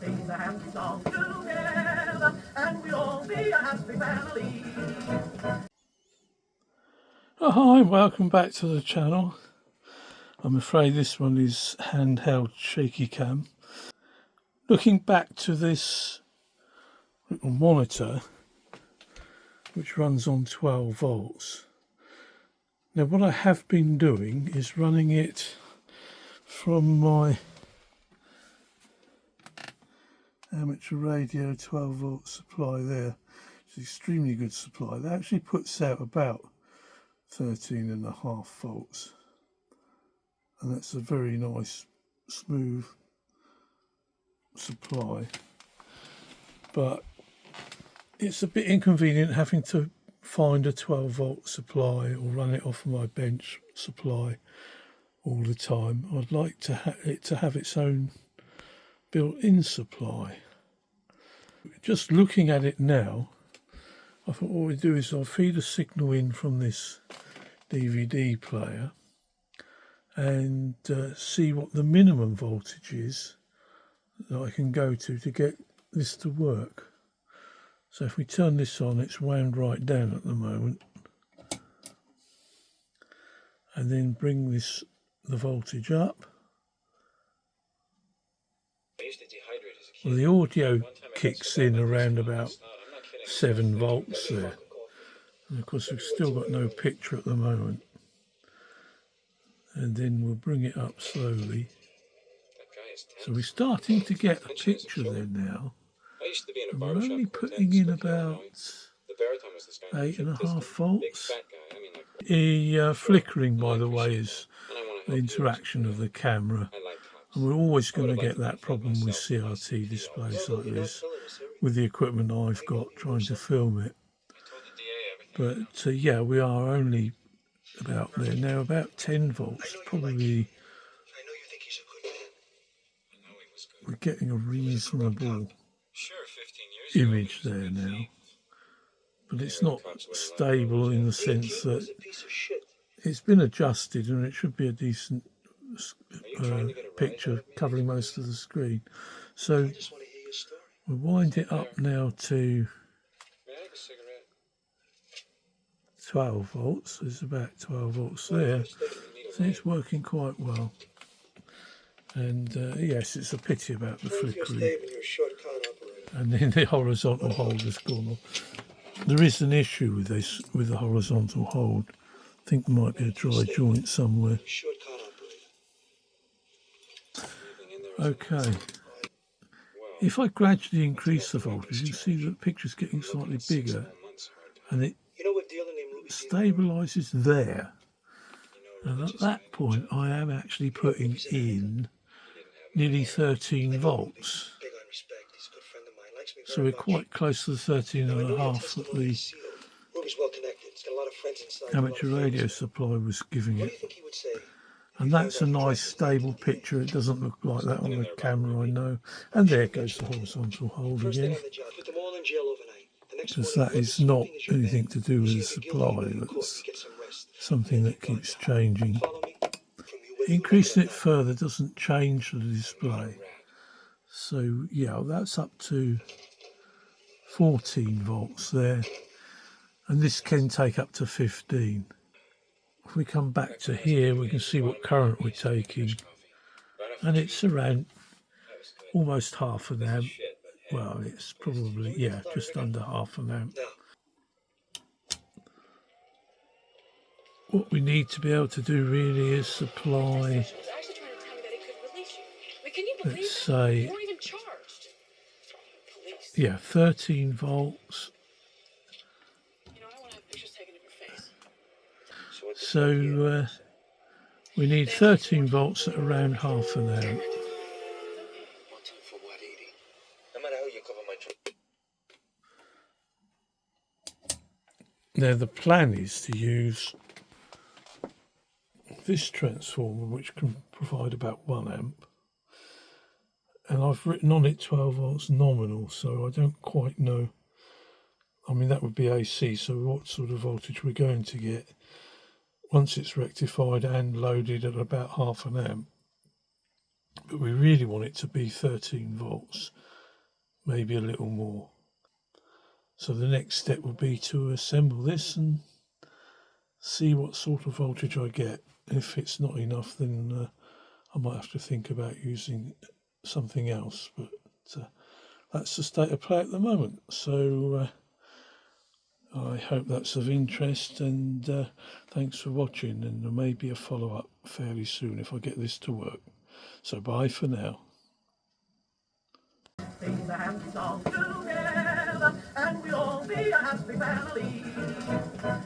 sing a happy song together, and we'll all be a happy family. Oh, hi, welcome back to the channel. I'm afraid this one is handheld shaky cam. Looking back to this little monitor, which runs on 12 volts. Now what I have been doing is running it from my amateur radio 12 volt supply there. It's an extremely good supply. That actually puts out about 13.5 volts. And that's a very nice, smooth supply. But it's a bit inconvenient having to find a 12 volt supply or run it off my bench supply all the time. I'd like to it to have its own built-in supply. Just looking at it now, I thought what we'd do is I'll feed a signal in from this DVD player and see what the minimum voltage is that I can go to get this to work. So if we turn this on, it's wound right down at the moment, and then bring the voltage up. Well, the audio kicks in around about 7 volts there, and of course we've still got no picture at the moment. And then we'll bring it up slowly. So we're starting to get a picture there now. And we're only putting in about 8.5 volts. The flickering, by the way, is the interaction of the camera. And we're always going to get that problem with CRT displays like this, with the equipment I've got trying to film it. But yeah, we are only about there now, about 10 volts, probably. We're getting a reasonable image there now, but it's not stable in the sense that it's been adjusted and it should be a decent picture covering most of the screen. So we'll wind it up now to 12 volts. There's about 12 volts there, so it's working quite well. And yes, it's a pity about the flickering. And then the horizontal hold has gone off. There is an issue with this, with the horizontal hold. I think there might be a dry joint somewhere. Okay. If I gradually increase the voltage, you see that the picture's getting slightly bigger, and it stabilises there. And at that point, I am actually putting in nearly 13 volts. So we're quite close to the 13.5 that the amateur radio supply was giving it. And that's a nice stable picture. It doesn't look like that on the camera, I know. And there goes the horizontal hold again. Because that is not anything to do with the supply. That's something that keeps changing. Increasing it further doesn't change the display. So yeah, that's up to 14 volts there, and this can take up to 15. If we come back to here, we can see what current we're taking, and it's around almost half an amp. Well, it's probably, yeah, just under half an amp. What we need to be able to do really is supply, let's say, yeah, 13 volts. So we need 13 volts at around half an amp. Now the plan is to use this transformer, which can provide about 1 amp, and I've written on it 12 volts nominal, so I don't quite know. I mean, that would be AC, so what sort of voltage we're going to get once it's rectified and loaded at about half an amp. But we really want it to be 13 volts, maybe a little more. So the next step would be to assemble this and see what sort of voltage I get. If it's not enough, then I might have to think about using something else, but that's the state of play at the moment. So I hope that's of interest, and thanks for watching, and there may be a follow-up fairly soon if I get this to work. So bye for now. Sing a happy song together, and we'll all be a happy family.